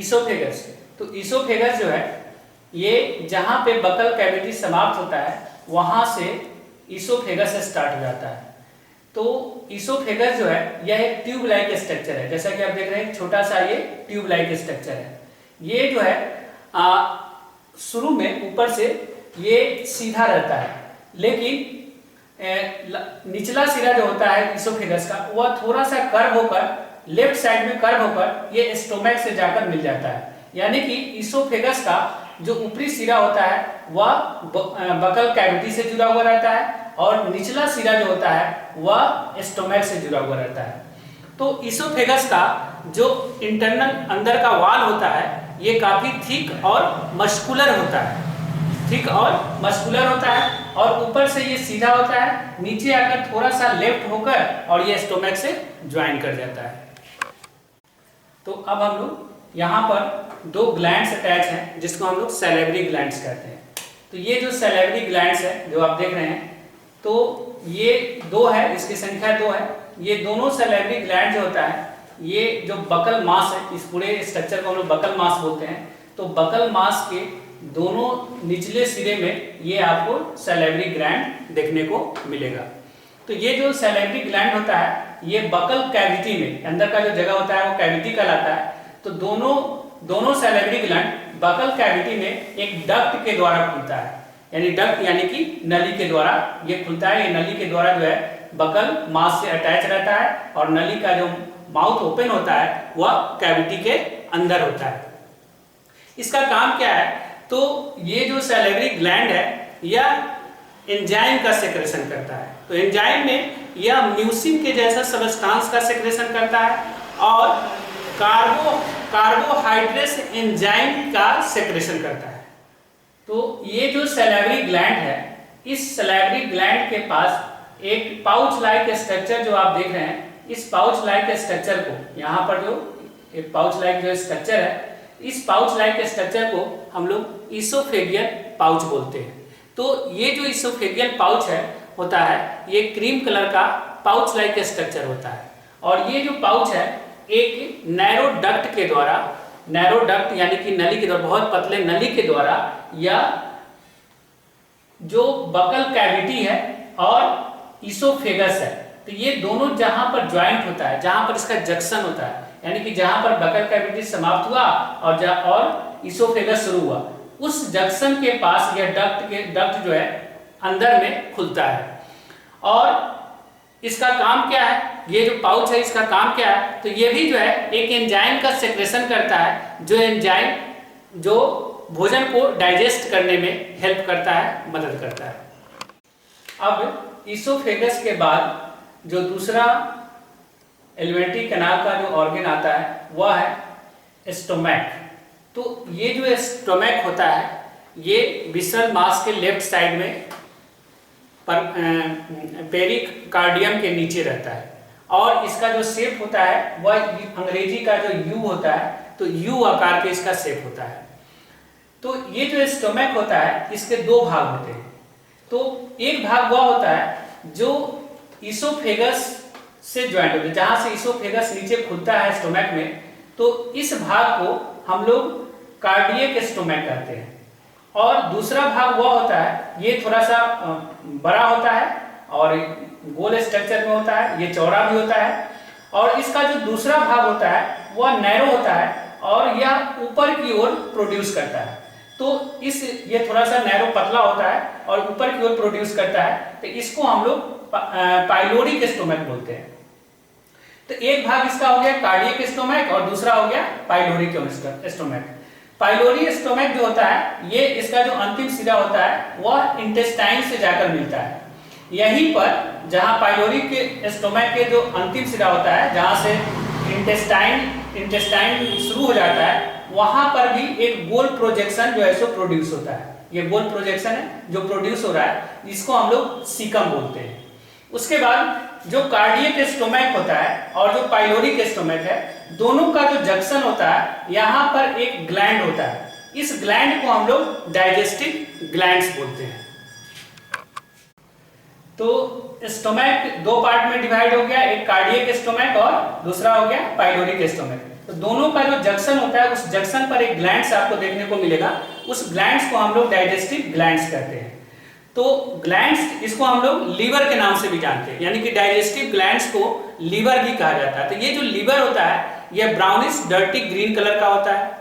Oesophagus. तो oesophagus जो है ये जहाँ पे बकल कैविटी समाप्त होता है वहाँ से ईसोफेगस स्टार्ट हो जाता है। तो ईसोफेगस जो है यह एक ट्यूब लाइक स्ट्रक्चर है, जैसा कि आप देख रहे हैं छोटा सा ये ट्यूब लाइक स्ट्रक्चर है। ये जो है शुरू में ऊपर से ये सीधा रहता है, लेकिन निचला सिरा जो होता है ईसोफेगस का वह थोड़ा सा कर्व होकर लेफ्ट साइड में कर्व होकर ये स्टोमक से जाकर मिल जाता है। यानी कि ईसोफेगस का जो ऊपरी सिरा होता है वह बकल कैविटी से जुड़ा हुआ रहता है और निचला सिरा जो होता है वह स्टोमक से जुड़ा हुआ रहता है। तो ईसोफेगस का जो इंटरनल अंदर का वाल होता है ये काफी थिक और मस्कुलर होता है, थिक और मस्कुलर होता है और ऊपर से ये सीधा होता है, नीचे आकर थोड़ा सा लेफ्ट होकर और ये स्टोमक से ज्वाइन कर जाता है। तो अब हम लोग यहाँ पर दो ग्लैंड्स अटैच हैं जिसको हम लोग सैलिवरी ग्लैंड्स कहते हैं। तो ये जो सैलिवरी ग्लैंड्स है जो आप देख रहे हैं, तो ये दो है, इसकी संख्या दो है। ये दोनों सैलिवरी ग्लैंड जो होता है ये जो बकल मास है, इस पूरे स्ट्रक्चर को हम लोग बकल मास बोलते हैं। तो बकल मास के दोनों निचले सिरे में ये आपको सैलिवरी ग्लैंड देखने को मिलेगा। तो ये जो सैलिवरी ग्लैंड होता है ये बकल कैविटी में अंदर का जो जगह होता है वो कैविटी कहलाता है। तो दोनों सैलिवरी ग्लैंड बकल कैविटी में एक डक्ट के द्वारा खुलता है, यानी डक्ट यानी कि नली के द्वारा ये खुलता है। ये नली के द्वारा जो है बकल मास से अटैच रहता है और नली का जो माउथ ओपन होता है वह कैविटी के अंदर होता है। इसका काम क्या है? तो ये जो सैलिवरी ग्लैंड है यह एंजाइम का सेक्रेशन करता है। तो एंजाइम में यह म्यूसिन के जैसा सबस्टांस का सेक्रेशन करता है और कार्बोहाइड्रेट्स एंजाइम का सेक्रेशन करता है। तो ये जो सैलिवरी ग्लैंड है, इस सैलिवरी ग्लैंड के पास एक पाउच लाइक स्ट्रक्चर जो आप देख रहे हैं, इस पाउच लाइक स्ट्रक्चर को यहाँ पर जो एक पाउच लाइक जो स्ट्रक्चर है, इस पाउच लाइक स्ट्रक्चर को हम लोग ईसोफेगियल पाउच बोलते हैं। तो ये जो ईसोफेगियल पाउच है होता है ये क्रीम कलर का पाउच लाइक स्ट्रक्चर होता है और ये जो पाउच है एक नैरो डक्ट के द्वारा, नैरो डक्ट यानी कि नली के द्वारा, बहुत पतले नली के द्वारा या जो बकल कैविटी है और ईसोफेगस है, तो ये दोनों जहां पर ज्वाइंट होता है, जहां पर इसका जंक्शन होता है, यानी कि जहां पर बकल कैविटी समाप्त हुआ और ईसोफेगस शुरू हुआ, उस जंक्शन के पास यह डक्ट जो है अंदर में खुलता है। और इसका काम क्या है? ये जो पाउच है इसका काम क्या है? तो ये भी जो है एक एंजाइम का सेक्रेशन करता है, जो एंजाइम जो भोजन को डाइजेस्ट करने में हेल्प करता है, मदद करता है। अब ईसोफेगस के बाद जो दूसरा एलिमेंट्री कैनाल का जो ऑर्गन आता है वह है स्टोमक। तो ये जो स्टोमक होता है ये विसरल मास के लेफ्ट साइड में पेरिकार्डियम के नीचे रहता है और इसका जो शेप होता है वह अंग्रेजी का जो यू होता है, तो यू आकार के इसका शेप होता है। तो ये जो स्टोमक होता है इसके दो भाग होते हैं। तो एक भाग वह होता है जो ईसोफेगस से ज्वाइंट होता है, जहां से ईसोफेगस नीचे खुलता है स्टोमक में, तो इस भाग को हम लोग कार्डियक स्टोमक कहते हैं। और दूसरा भाग वह होता है ये थोड़ा सा बड़ा होता है और गोल स्ट्रक्चर में होता है, ये चौड़ा भी होता है और इसका जो दूसरा भाग होता है वह नैरो होता है और यह ऊपर की ओर प्रोड्यूस करता है। तो ये थोड़ा सा नैरो पतला होता है और ऊपर की ओर प्रोड्यूस करता है, तो इसको हम लोग पाइलोरिक स्टोमक बोलते हैं। तो एक भाग इसका हो गया कार्डियक स्टोमक और दूसरा हो गया पाइलोरिक स्टोमक। पाइलोरी स्टोमक जो होता है ये इसका जो अंतिम सिरा होता है वह इंटेस्टाइन से जाकर मिलता है। यहीं पर जहां पाइलोरी के स्टोमक के जो अंतिम सिरा होता है, जहां से इंटेस्टाइन शुरू हो जाता है, वहां पर भी एक गोल प्रोजेक्शन जो है सो प्रोड्यूस होता है। ये गोल प्रोजेक्शन है जो प्रोड्यूस हो रहा है, इसको हम लोग सीकम बोलते हैं। उसके बाद जो कार्डियक स्टोमक होता है और जो पाइलोरिक स्टोमक है, दोनों का जो जंक्शन होता है यहाँ पर एक ग्लैंड होता है। इस ग्लैंड को हम लोग डाइजेस्टिव ग्लैंड्स बोलते हैं। तो स्टोमक दो पार्ट में डिवाइड हो गया, एक कार्डियक स्टोमक और दूसरा हो गया पाइलोरिक स्टोमक। तो दोनों का जो जंक्शन होता है, उस जंक्शन पर एक ग्लैंड्स आपको देखने को मिलेगा। उस ग्लैंड्स को हम लोग डाइजेस्टिव ग्लैंड्स कहते हैं। तो ग्लैंड्स, इसको हम लोग लीवर के नाम से भी जानते हैं, यानी कि डाइजेस्टिव ग्लैंड्स को लीवर भी कहा जाता है। तो ये जो लीवर होता है, यह ब्राउनिश डर्टी ग्रीन कलर का होता है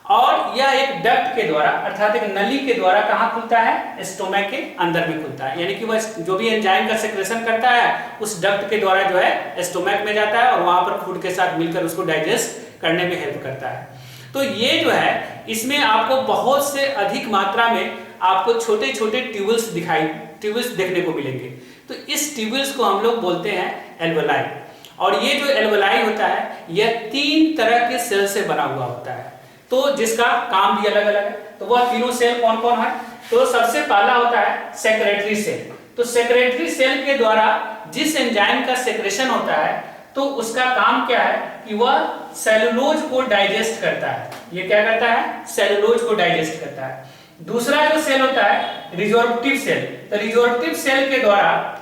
और यह एक डक्ट के द्वारा अर्थात एक नली के द्वारा कहाँ खुलता है? स्टोमक के अंदर में खुलता है, यानी कि वह जो भी एंजाइम का सेक्रेशन करता है उस डक्ट के द्वारा जो है स्टोमक में जाता है और वहां पर फूड के साथ मिलकर उसको डाइजेस्ट करने में हेल्प करता है। तो ये जो है, इसमें आपको बहुत से अधिक मात्रा में आपको छोटे छोटे ट्यूबल्स देखने को मिलेंगे। तो इस ट्यूबल्स को हम लोग बोलते हैं एल्वेलाई। और ये जो एल्वेलाई होता है, यह 3 तरह के सेल से बना हुआ होता है, तो जिसका काम भी अलग अलग है। तो वह तीनों सेल कौन कौन है? तो सबसे पहला होता है सेक्रेटरी सेल। तो सेक्रेटरी सेल के द्वारा जिस एंजाइम का सेक्रेशन होता है, तो उसका काम क्या है कि वह सेलुलोज को डाइजेस्ट करता है। ये क्या करता है? सेलुलोज को डाइजेस्ट करता है। दूसरा जो सेल होता है रिजोर्प्टिव सेल। तो रिजोर्प्टिव सेल के द्वारा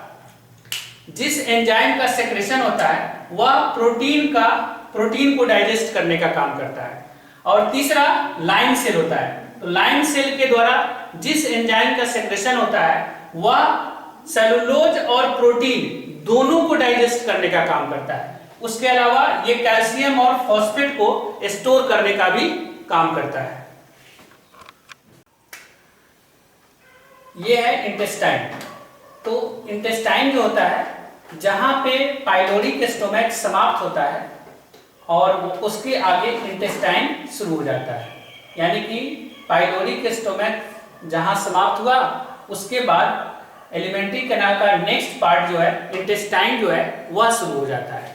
जिस एंजाइम का सेक्रेशन होता है, वह प्रोटीन को डाइजेस्ट करने का काम करता है। और तीसरा लाइम सेल होता है। तो लाइम सेल के द्वारा जिस एंजाइम का सेक्रेशन होता है, वह सेलुलोज और प्रोटीन दोनों को डाइजेस्ट करने का काम करता है। उसके अलावा ये कैल्शियम और फॉस्फेट को स्टोर करने का भी काम करता है। ये है इंटेस्टाइन। तो इंटेस्टाइन जो होता है, जहां पे पाइलोरिक स्टोमक समाप्त होता है और उसके आगे इंटेस्टाइन शुरू हो जाता है, यानी कि पाइलोरिक स्टोमक जहां समाप्त हुआ, उसके बाद एलिमेंट्री कैनाल का नेक्स्ट पार्ट जो है इंटेस्टाइन जो है वह शुरू हो जाता है।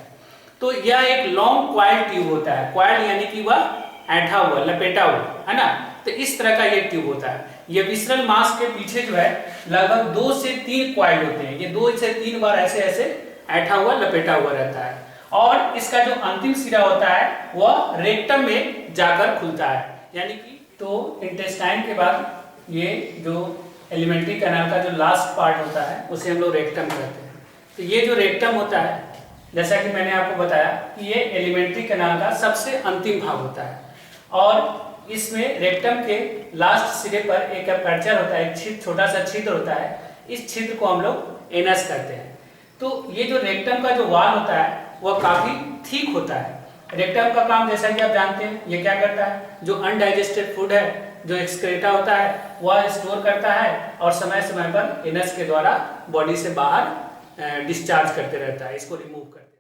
तो यह एक लॉन्ग क्वाइल ट्यूब होता है। क्वाइल यानी कि वह ऐंठा हुआ, लपेटा हुआ, है ना। तो इस तरह का ये ट्यूब होता है। ये विसरल मास के पीछे जो है लगभग 2 से 3 क्वाइल होते हैं। ये 2 से 3 बार ऐसे ऐसे ऐंठा हुआ, लपेटा हुआ रहता है और इसका जो अंतिम सिरा होता है वह रेक्टम में जाकर खुलता है, यानी कि तो इंटेस्टाइन के बाद ये जो एलिमेंट्री कैनाल का जो लास्ट पार्ट होता है उसे हम लोग रेक्टम कहते हैं। तो ये जो रेक्टम होता है, जैसा कि मैंने आपको बताया कि ये एलिमेंट्री कैनाल का सबसे अंतिम भाग होता है और इसमें रेक्टम के लास्ट सिरे पर एक अपर्चर होता है, एक छोटा सा छिद्र होता है। इस छिद्र को हम लोग एनस कहते हैं। तो ये जो रेक्टम का जो वॉल होता है वह काफी थिक होता है। रेक्टम का काम जैसा कि आप जानते हैं, ये क्या करता है? जो अनडाइजेस्टेड फूड है, जो एक्सक्रेटा होता है, वह स्टोर करता है और समय समय पर एनस के द्वारा बॉडी से बाहर डिस्चार्ज करते रहता है, इसको रिमूव करते हैं।